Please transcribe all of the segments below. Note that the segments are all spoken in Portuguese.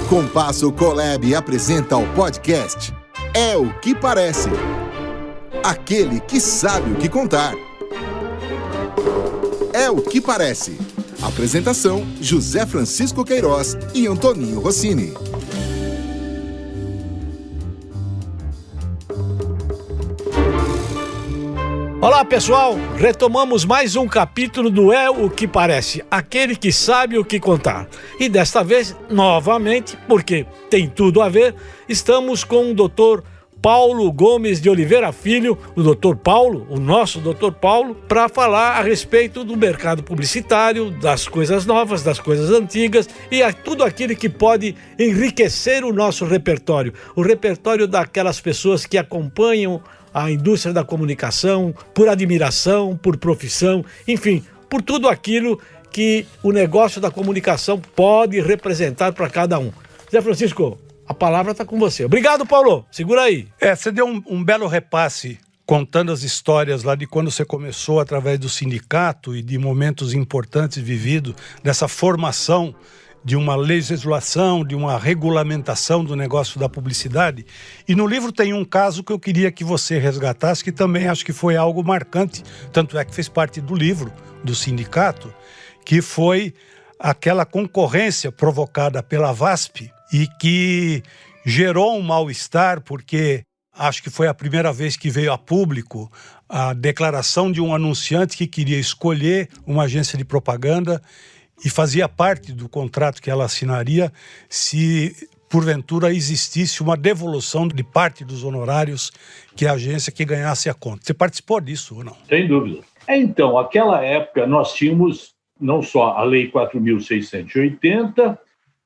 Compasso Colab apresenta o podcast É o que Parece. Aquele que sabe o que contar. É o que Parece. Apresentação: José Francisco Queiroz e Antoninho Rossini. Olá pessoal, retomamos mais um capítulo do É o que Parece, aquele que sabe o que contar. E desta vez, novamente, porque tem tudo a ver, estamos com o Dr. Paulo Gomes de Oliveira Filho, o Dr. Paulo, o nosso Dr. Paulo, para falar a respeito do mercado publicitário, das coisas novas, das coisas antigas e tudo aquilo que pode enriquecer o nosso repertório, o repertório daquelas pessoas que acompanham a indústria da comunicação, por admiração, por profissão, enfim, por tudo aquilo que o negócio da comunicação pode representar para cada um. Zé Francisco, a palavra está com você. Obrigado, Paulo. Segura aí. Você deu um belo repasse contando as histórias lá de quando você começou através do sindicato e de momentos importantes vividos, dessa formação de uma legislação, de uma regulamentação do negócio da publicidade. E no livro tem um caso que eu queria que você resgatasse, que também acho que foi algo marcante, tanto é que fez parte do livro, do sindicato, que foi aquela concorrência provocada pela VASP e que gerou um mal-estar, porque acho que foi a primeira vez que veio a público a declaração de um anunciante que queria escolher uma agência de propaganda e fazia parte do contrato que ela assinaria se, porventura, existisse uma devolução de parte dos honorários que a agência que ganhasse a conta. Você participou disso ou não? Sem dúvida. Então, naquela época, nós tínhamos não só a Lei 4.680,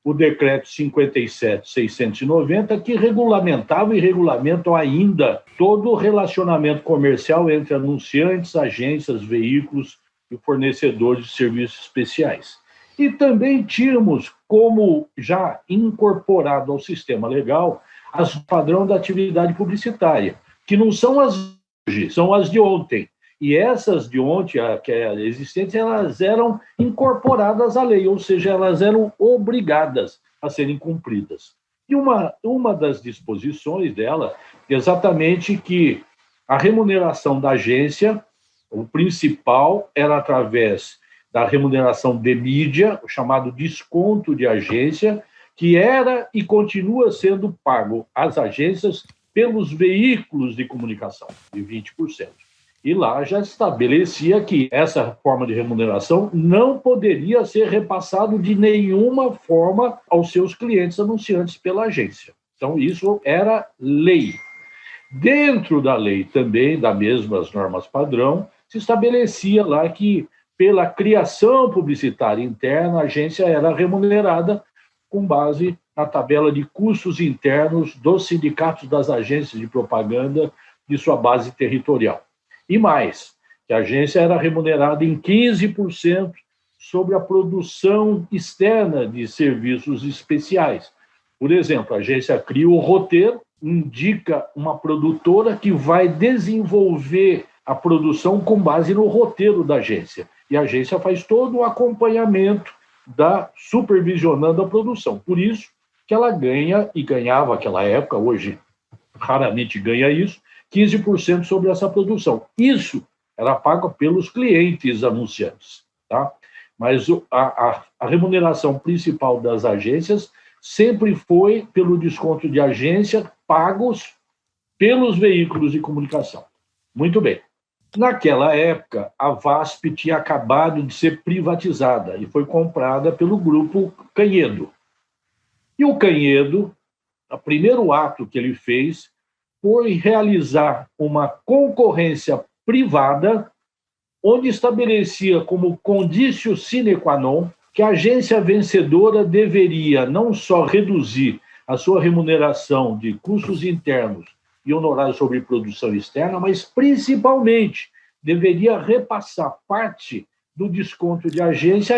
o Decreto 57.690, que regulamentava e regulamentam ainda todo o relacionamento comercial entre anunciantes, agências, veículos e fornecedores de serviços especiais. E também tínhamos como já incorporado ao sistema legal as padrão da atividade publicitária, que não são as de hoje, são as de ontem. E essas de ontem, que é existentes, elas eram incorporadas à lei, ou seja, elas eram obrigadas a serem cumpridas. E uma das disposições dela, exatamente que a remuneração da agência, o principal era através da remuneração de mídia, o chamado desconto de agência, que era e continua sendo pago às agências pelos veículos de comunicação, de 20%. E lá já estabelecia que essa forma de remuneração não poderia ser repassado de nenhuma forma aos seus clientes anunciantes pela agência. Então, isso era lei. Dentro da lei também, das mesmas normas padrão, se estabelecia lá que, pela criação publicitária interna, a agência era remunerada com base na tabela de custos internos dos sindicatos das agências de propaganda de sua base territorial. E mais, que a agência era remunerada em 15% sobre a produção externa de serviços especiais. Por exemplo, a agência cria o roteiro, indica uma produtora que vai desenvolver a produção com base no roteiro da agência. E a agência faz todo o acompanhamento supervisionando a produção. Por isso que ela ganha, e ganhava naquela época, hoje raramente ganha isso, 15% sobre essa produção. Isso era pago pelos clientes anunciantes. Tá? Mas a remuneração principal das agências sempre foi pelo desconto de agência pagos pelos veículos de comunicação. Muito bem. Naquela época, a VASP tinha acabado de ser privatizada e foi comprada pelo grupo Canhedo. E o Canhedo, o primeiro ato que ele fez foi realizar uma concorrência privada, onde estabelecia como conditio sine qua non que a agência vencedora deveria não só reduzir a sua remuneração de custos internos e honorários sobre produção externa, mas principalmente deveria repassar parte do desconto de agência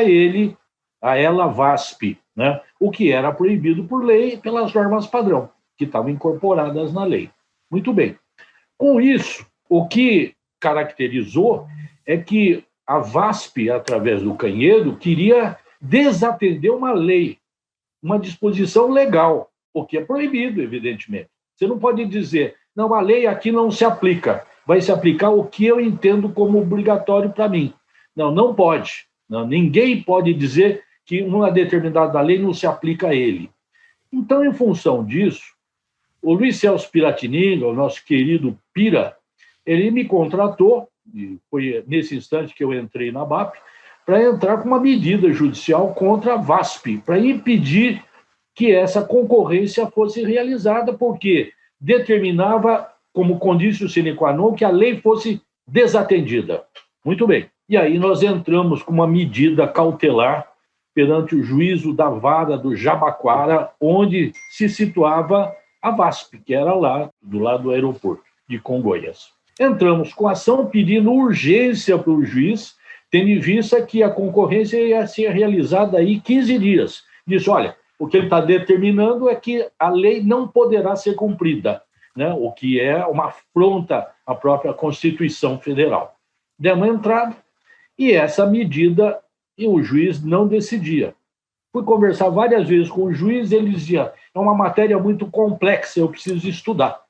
a ela VASP, né? O que era proibido por lei pelas normas padrão, que estavam incorporadas na lei. Muito bem. Com isso, o que caracterizou é que a VASP, através do Canhedo, queria desatender uma lei uma disposição legal, o que é proibido, evidentemente. Você não pode dizer, não, a lei aqui não se aplica, vai se aplicar o que eu entendo como obrigatório para mim. Não, não pode. Não, ninguém pode dizer que uma determinada lei não se aplica a ele. Então, em função disso, o Luiz Celso Piratininga, o nosso querido Pira, ele me contratou, e foi nesse instante que eu entrei na BAP, para entrar com uma medida judicial contra a VASP, para impedir que essa concorrência fosse realizada, porque determinava como condício sine qua non que a lei fosse desatendida. Muito bem. E aí nós entramos com uma medida cautelar perante o juízo da vara do Jabaquara, onde se situava a VASP, que era lá, do lado do aeroporto de Congonhas. Entramos com ação pedindo urgência para o juiz, tendo em vista que a concorrência ia ser realizada aí 15 dias. Disse, olha, o que ele está determinando é que a lei não poderá ser cumprida, né? O que é uma afronta à própria Constituição Federal. Demos entrada e essa medida, e o juiz não decidia. Fui conversar várias vezes com o juiz, ele dizia, é uma matéria muito complexa, eu preciso estudar.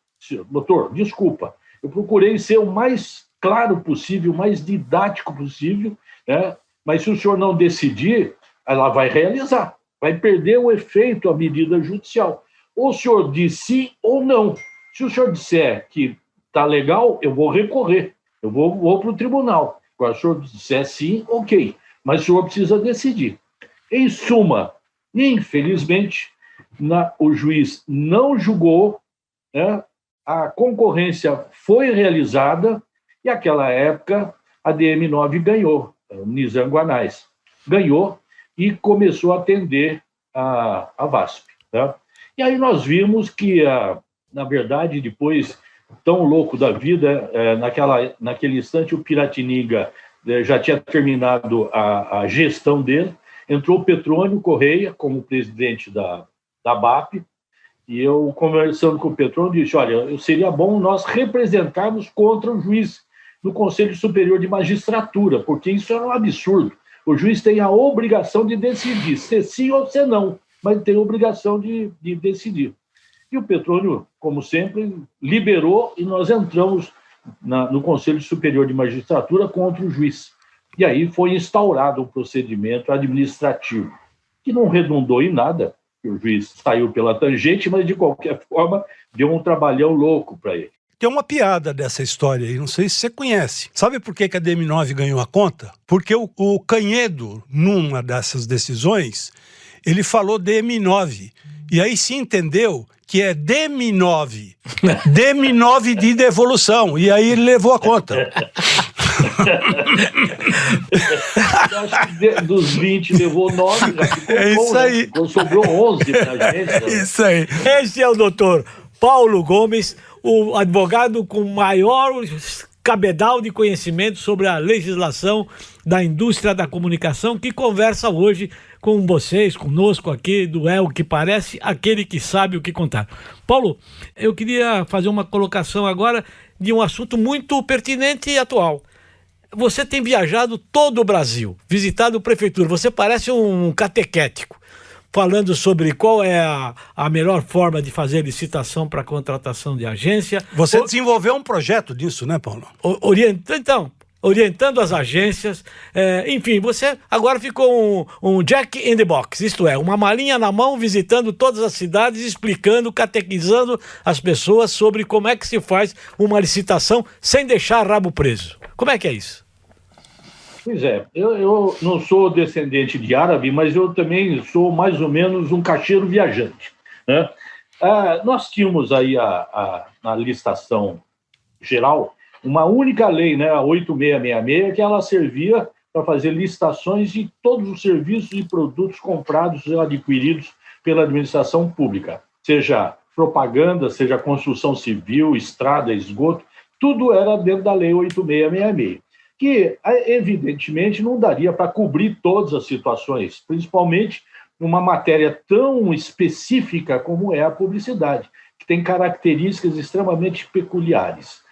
Doutor, desculpa, eu procurei ser o mais claro possível, o mais didático possível, né? Mas se o senhor não decidir, ela vai realizar, vai perder o efeito a medida judicial. Ou o senhor diz sim ou não. Se o senhor disser que está legal, eu vou recorrer, eu vou para o tribunal. Agora, se o senhor disser sim, ok, mas o senhor precisa decidir. Em suma, infelizmente, o juiz não julgou, né? A concorrência foi realizada e, naquela época, a DM9 ganhou, o Nizam Guanais ganhou e começou a atender a VASP. Tá? E aí nós vimos que, na verdade, depois, tão louco da vida, naquele instante o Piratininga já tinha terminado a gestão dele, entrou o Petrônio Correia como presidente da BAP, e eu, conversando com o Petrônio, disse, olha, seria bom nós representarmos contra o juiz no Conselho Superior de Magistratura, porque isso é um absurdo. O juiz tem a obrigação de decidir, se sim ou se não, mas tem a obrigação de decidir. E o Petrônio, como sempre, liberou e nós entramos no Conselho Superior de Magistratura contra o juiz. E aí foi instaurado um procedimento administrativo, que não redundou em nada, o juiz saiu pela tangente, mas de qualquer forma deu um trabalhão louco para ele. Tem uma piada dessa história aí, não sei se você conhece. Sabe por que a DM9 ganhou a conta? Porque o Canhedo, numa dessas decisões, ele falou DM9. E aí se entendeu que é DM9. DM9 de devolução. E aí ele levou a conta. Eu acho que dos 20 levou 9, já ficou é isso bom, aí. Né? Sobrou 11 pra gente. Né? Isso aí. Esse é o doutor Paulo Gomes, o advogado com maior cabedal de conhecimento sobre a legislação da indústria da comunicação, que conversa hoje com vocês, conosco aqui do É o que Parece, aquele que sabe o que contar. Paulo, eu queria fazer uma colocação agora de um assunto muito pertinente e atual. Você tem viajado todo o Brasil, visitado a prefeitura, você parece um catequético, falando sobre qual é a melhor forma de fazer licitação para contratação de agência. Você desenvolveu um projeto disso, né, Paulo? Orientando as agências, enfim, você agora ficou um Jack in the Box, isto é, uma malinha na mão, visitando todas as cidades, explicando, catequizando as pessoas sobre como é que se faz uma licitação sem deixar rabo preso. Como é que é isso? Pois é, eu não sou descendente de árabe, mas eu também sou mais ou menos um caixeiro viajante, né? Nós tínhamos aí na licitação geral uma única lei, né, a 8666, que ela servia para fazer licitações de todos os serviços e produtos comprados ou adquiridos pela administração pública, seja propaganda, seja construção civil, estrada, esgoto, tudo era dentro da lei 8666. Que, evidentemente, não daria para cobrir todas as situações, principalmente numa matéria tão específica como é a publicidade, que tem características extremamente peculiares.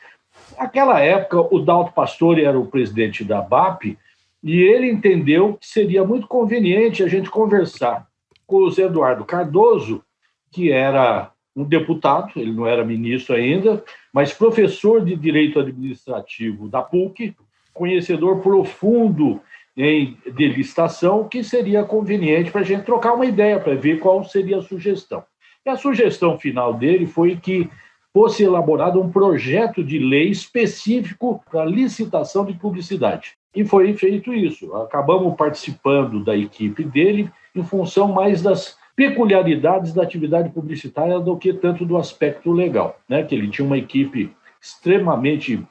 Naquela época, o Dalto Pastore era o presidente da BAP e ele entendeu que seria muito conveniente a gente conversar com o Zé Eduardo Cardoso, que era um deputado, ele não era ministro ainda, mas professor de Direito Administrativo da PUC, conhecedor profundo de licitação, que seria conveniente para a gente trocar uma ideia, para ver qual seria a sugestão. E a sugestão final dele foi que fosse elaborado um projeto de lei específico para licitação de publicidade. E foi feito isso. Acabamos participando da equipe dele em função mais das peculiaridades da atividade publicitária do que tanto do aspecto legal, né? Que ele tinha uma equipe extremamente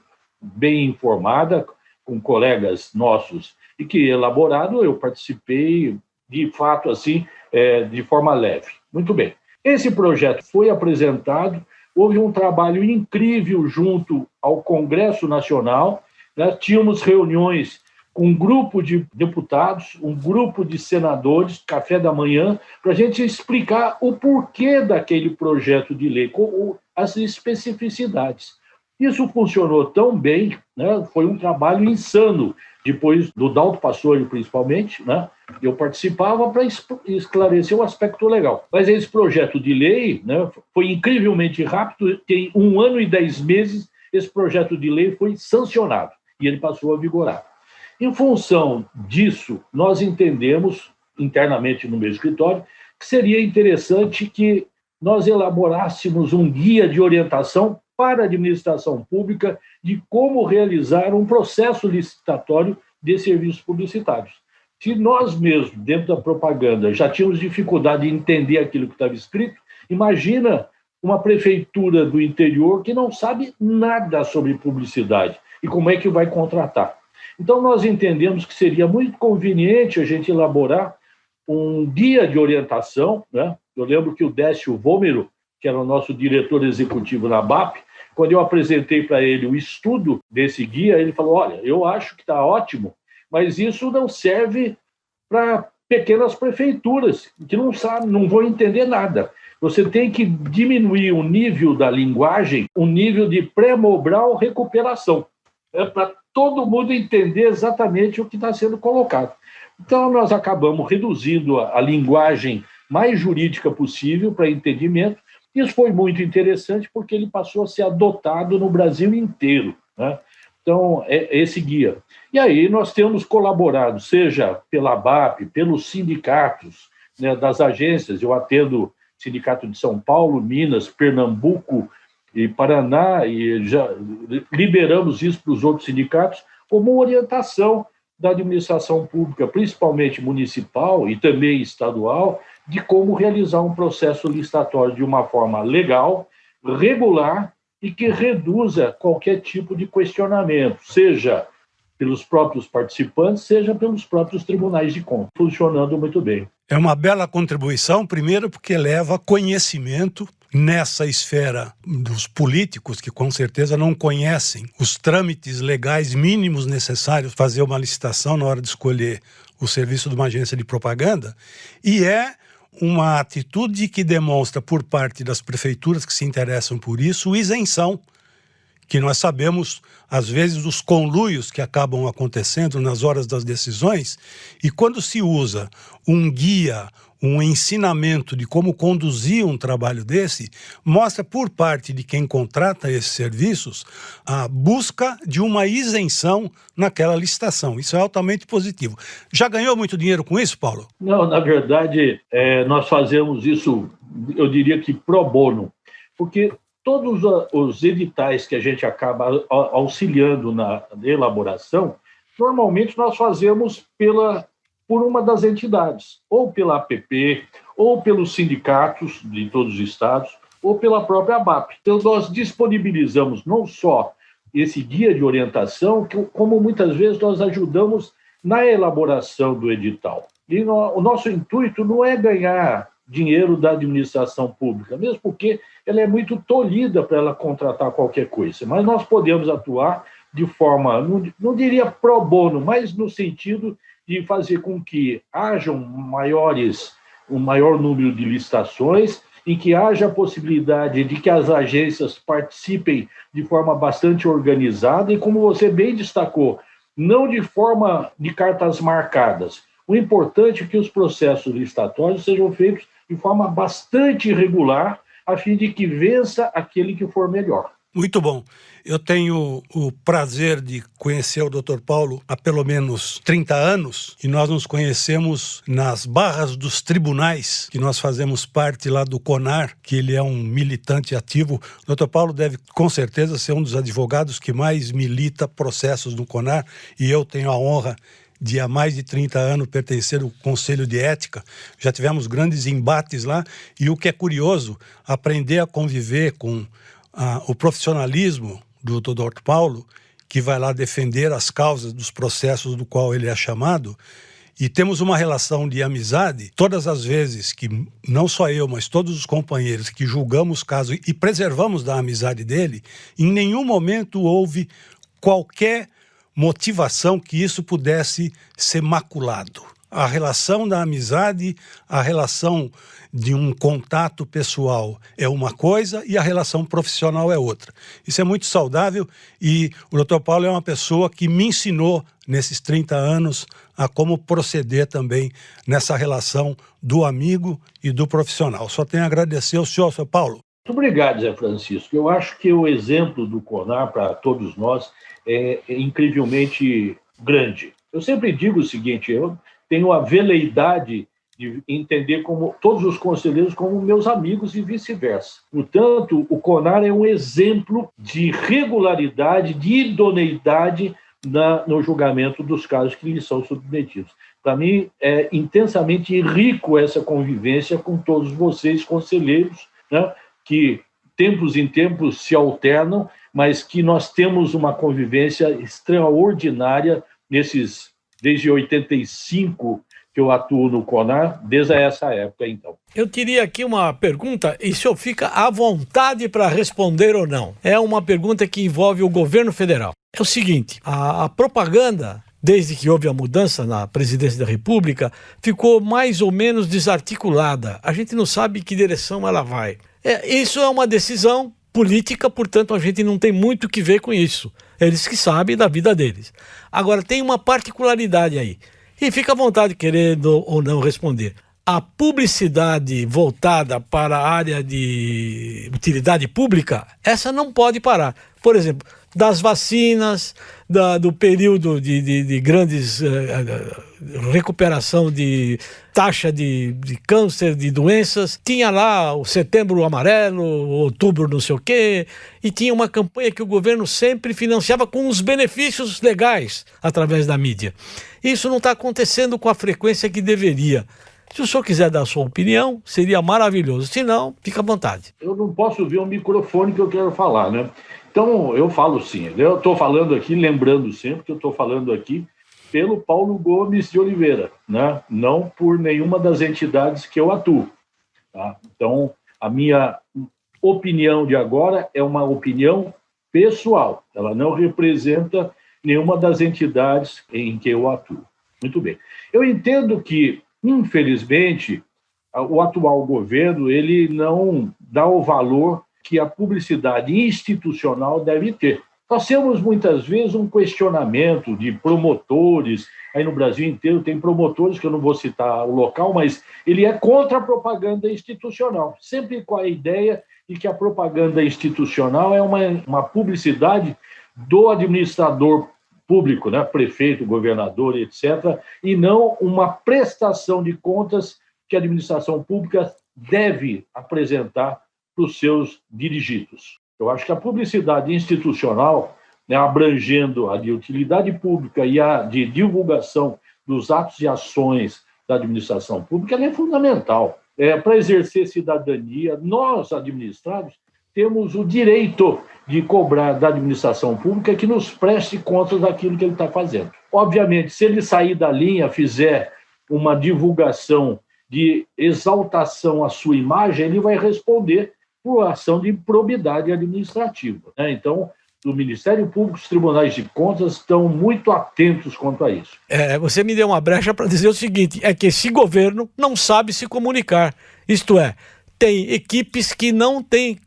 bem informada, com colegas nossos, e que elaborado eu participei, de fato, assim, de forma leve. Muito bem. Esse projeto foi apresentado, houve um trabalho incrível junto ao Congresso Nacional, né? Tínhamos reuniões com um grupo de deputados, um grupo de senadores, café da manhã, para a gente explicar o porquê daquele projeto de lei, com as especificidades. Isso funcionou tão bem, né? Foi um trabalho insano. Depois do Dalto Passolio, principalmente, né? Eu participava para esclarecer o aspecto legal. Mas esse projeto de lei, né, foi incrivelmente rápido, em 1 ano e 10 meses, esse projeto de lei foi sancionado e ele passou a vigorar. Em função disso, nós entendemos, internamente no meu escritório, que seria interessante que nós elaborássemos um guia de orientação para a administração pública de como realizar um processo licitatório de serviços publicitários. Se nós mesmos, dentro da propaganda, já tínhamos dificuldade em entender aquilo que estava escrito, imagina uma prefeitura do interior que não sabe nada sobre publicidade e como é que vai contratar. Então, nós entendemos que seria muito conveniente a gente elaborar um guia de orientação, né? Eu lembro que o Décio Vômero, que era o nosso diretor executivo na BAP, quando eu apresentei para ele o estudo desse guia, ele falou, olha, eu acho que está ótimo, mas isso não serve para pequenas prefeituras, que não sabem, não vão entender nada. Você tem que diminuir o nível da linguagem, o nível de pré-mobral recuperação, para todo mundo entender exatamente o que está sendo colocado. Então, nós acabamos reduzindo a linguagem mais jurídica possível para entendimento. Isso foi muito interessante porque ele passou a ser adotado no Brasil inteiro, né? Então, é esse guia. E aí nós temos colaborado, seja pela BAP, pelos sindicatos, né, das agências. Eu atendo Sindicato de São Paulo, Minas, Pernambuco e Paraná, e já liberamos isso para os outros sindicatos como orientação da administração pública, principalmente municipal e também estadual, de como realizar um processo licitatório de uma forma legal, regular e que reduza qualquer tipo de questionamento, seja pelos próprios participantes, seja pelos próprios tribunais de contas, funcionando muito bem. É uma bela contribuição, primeiro porque leva conhecimento nessa esfera dos políticos, que com certeza não conhecem os trâmites legais mínimos necessários para fazer uma licitação na hora de escolher o serviço de uma agência de propaganda, e é uma atitude que demonstra por parte das prefeituras que se interessam por isso isenção, que nós sabemos, às vezes, dos conluios que acabam acontecendo nas horas das decisões, e quando se usa um guia, um ensinamento de como conduzir um trabalho desse, mostra por parte de quem contrata esses serviços a busca de uma isenção naquela licitação. Isso é altamente positivo. Já ganhou muito dinheiro com isso, Paulo? Não, na verdade, nós fazemos isso, eu diria que pro bono, porque todos os editais que a gente acaba auxiliando na elaboração, normalmente nós fazemos por uma das entidades, ou pela APP, ou pelos sindicatos de todos os estados, ou pela própria BAP. Então, nós disponibilizamos não só esse guia de orientação, como muitas vezes nós ajudamos na elaboração do edital. E o nosso intuito não é ganhar dinheiro da administração pública, mesmo porque ela é muito tolhida para ela contratar qualquer coisa, mas nós podemos atuar de forma, não diria pro bono, mas no sentido de fazer com que haja um maior número de licitações, em que haja a possibilidade de que as agências participem de forma bastante organizada e, como você bem destacou, não de forma de cartas marcadas. O importante é que os processos licitatórios sejam feitos de forma bastante regular, a fim de que vença aquele que for melhor. Muito bom. Eu tenho o prazer de conhecer o Dr. Paulo há pelo menos 30 anos e nós nos conhecemos nas barras dos tribunais, que nós fazemos parte lá do CONAR, que ele é um militante ativo. O Dr. Paulo deve, com certeza, ser um dos advogados que mais milita processos no CONAR e eu tenho a honra de há mais de 30 anos pertencer ao Conselho de Ética. Já tivemos grandes embates lá e o que é curioso, aprender a conviver com o profissionalismo do Dr. Paulo, que vai lá defender as causas dos processos do qual ele é chamado, e temos uma relação de amizade. Todas as vezes que, não só eu, mas todos os companheiros que julgamos casos e preservamos da amizade dele, em nenhum momento houve qualquer motivação que isso pudesse ser maculado. A relação da amizade, a relação de um contato pessoal é uma coisa e a relação profissional é outra. Isso é muito saudável e o Dr. Paulo é uma pessoa que me ensinou nesses 30 anos a como proceder também nessa relação do amigo e do profissional. Só tenho a agradecer ao senhor, Sr. Paulo. Muito obrigado, Zé Francisco. Eu acho que o exemplo do CONAR para todos nós é incrivelmente grande. Eu sempre digo o seguinte, eu tenho a veleidade de entender como todos os conselheiros como meus amigos e vice-versa. Portanto, o CONAR é um exemplo de regularidade, de idoneidade no julgamento dos casos que lhes são submetidos. Para mim, é intensamente rico essa convivência com todos vocês, conselheiros, né, que tempos em tempos se alternam, mas que nós temos uma convivência extraordinária desde 85 que eu atuo no CONAR, desde essa época, então. Eu teria aqui uma pergunta, e o senhor fica à vontade para responder ou não. É uma pergunta que envolve o governo federal. É o seguinte, a propaganda, desde que houve a mudança na presidência da República, ficou mais ou menos desarticulada. A gente não sabe que direção ela vai. Isso é uma decisão política, portanto a gente não tem muito o que ver com isso. Eles que sabem da vida deles. Agora, tem uma particularidade aí. E fica à vontade, querendo ou não responder. A publicidade voltada para a área de utilidade pública, essa não pode parar. Por exemplo, das vacinas, do período de grandes recuperação de taxa de câncer, de doenças. Tinha lá o Setembro Amarelo, Outubro não sei o quê, e tinha uma campanha que o governo sempre financiava com os benefícios legais através da mídia. Isso não está acontecendo com a frequência que deveria. Se o senhor quiser dar a sua opinião, seria maravilhoso. Se não, fica à vontade. Eu não posso ver o microfone que eu quero falar, né? Então, eu falo sim. Eu estou falando aqui, lembrando sempre que eu estou falando aqui pelo Paulo Gomes de Oliveira, né? Não por nenhuma das entidades que eu atuo. Tá? Então, a minha opinião de agora é uma opinião pessoal. Ela não representa nenhuma das entidades em que eu atuo. Muito bem. Eu entendo que, infelizmente, o atual governo ele não dá o valor que a publicidade institucional deve ter. Nós temos, muitas vezes, um questionamento de promotores, aí no Brasil inteiro tem promotores, que eu não vou citar o local, mas ele é contra a propaganda institucional, sempre com a ideia de que a propaganda institucional é uma publicidade do administrador público, né? Prefeito, governador, etc., e não uma prestação de contas que a administração pública deve apresentar para os seus dirigidos. Eu acho que a publicidade institucional, né, abrangendo a de utilidade pública e a de divulgação dos atos e ações da administração pública, ela é fundamental. Para exercer cidadania, nós, administrados, temos o direito de cobrar da administração pública que nos preste contas daquilo que ele está fazendo. Obviamente, se ele sair da linha, fizer uma divulgação de exaltação à sua imagem, ele vai responder por ação de improbidade administrativa, né? Então, o Ministério Público e os tribunais de contas estão muito atentos quanto a isso. Você me deu uma brecha para dizer o seguinte, é que esse governo não sabe se comunicar. Isto é, tem equipes que não têm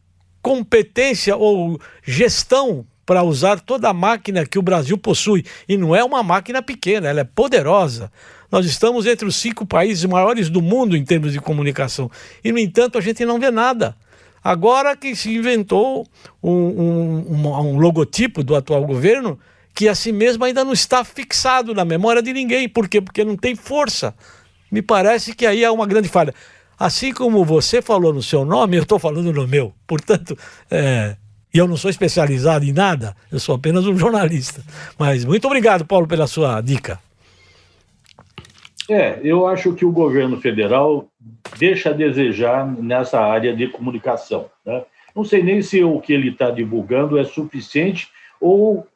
competência ou gestão para usar toda a máquina que o Brasil possui. E não é uma máquina pequena, ela é poderosa. Nós estamos entre os 5 países maiores do mundo em termos de comunicação. E, no entanto, a gente não vê nada. Agora que se inventou um logotipo do atual governo que assim mesmo ainda não está fixado na memória de ninguém. Por quê? Porque não tem força. Me parece que aí há uma grande falha. Assim como você falou no seu nome, eu estou falando no meu. Portanto, e eu não sou especializado em nada, eu sou apenas um jornalista. Mas muito obrigado, Paulo, pela sua dica. Eu acho que o governo federal deixa a desejar nessa área de comunicação, né? Não sei nem se o que ele está divulgando é suficiente ou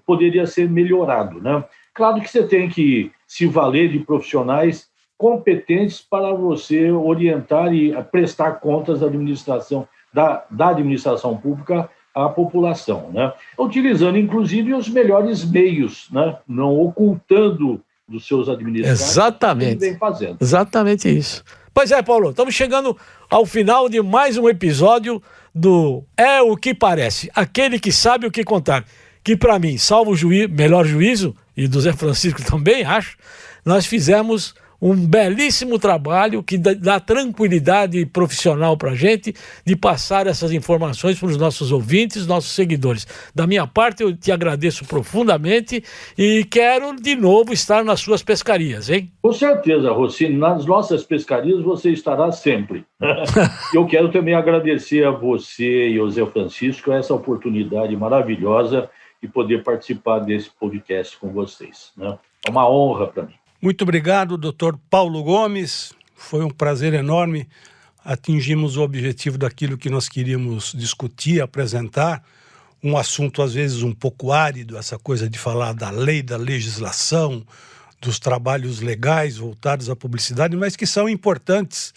poderia ser melhorado, né? Claro que você tem que se valer de profissionais competentes para você orientar e prestar contas da administração, da administração pública à população, né? Utilizando, inclusive, os melhores meios, né? Não ocultando dos seus administrados. Exatamente. Que ele vem fazendo. Exatamente isso. Pois é, Paulo, estamos chegando ao final de mais um episódio do É o que Parece, aquele que sabe o que contar. Que, para mim, salvo o melhor juízo, e do Zé Francisco também, acho, nós fizemos um belíssimo trabalho que dá tranquilidade profissional para a gente de passar essas informações para os nossos ouvintes, nossos seguidores. Da minha parte, eu te agradeço profundamente e quero de novo estar nas suas pescarias, hein? Com certeza, Rossini, nas nossas pescarias você estará sempre. Eu quero também agradecer a você e ao Zé Francisco essa oportunidade maravilhosa de poder participar desse podcast com vocês, né? É uma honra para mim. Muito obrigado, Dr. Paulo Gomes. Foi um prazer enorme. Atingimos o objetivo daquilo que nós queríamos discutir, apresentar. Um assunto, às vezes, um pouco árido, essa coisa de falar da lei, da legislação, dos trabalhos legais voltados à publicidade, mas que são importantes,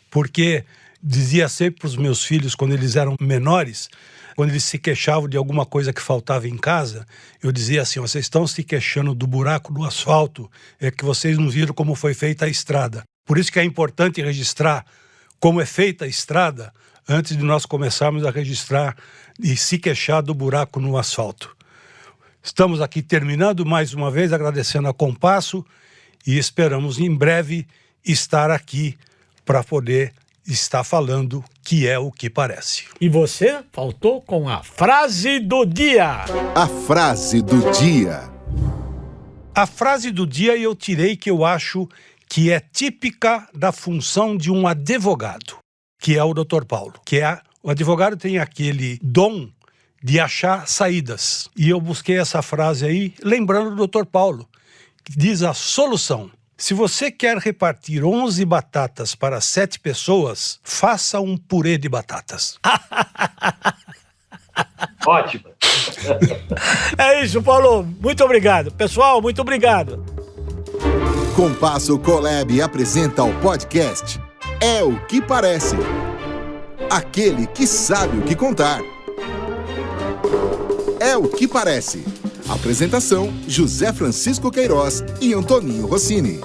porque dizia sempre para os meus filhos, quando eles eram menores, quando eles se queixavam de alguma coisa que faltava em casa, eu dizia assim: vocês estão se queixando do buraco do asfalto, é que vocês não viram como foi feita a estrada. Por isso que é importante registrar como é feita a estrada antes de nós começarmos a registrar e se queixar do buraco no asfalto. Estamos aqui terminando mais uma vez, agradecendo a Compasso e esperamos em breve estar aqui para poder está falando que é o que parece. E você faltou com a frase do dia. A frase do dia. A frase do dia eu tirei que eu acho que é típica da função de um advogado, que é o Dr. Paulo. O advogado tem aquele dom de achar saídas. E eu busquei essa frase aí, lembrando do Dr. Paulo, que diz a solução. Se você quer repartir 11 batatas para 7 pessoas, faça um purê de batatas. Ótimo. É isso, Paulo. Muito obrigado. Pessoal, muito obrigado. Compasso Colab apresenta o podcast É o que Parece. Aquele que sabe o que contar. É o que Parece. Apresentação: José Francisco Queiroz e Antoninho Rossini.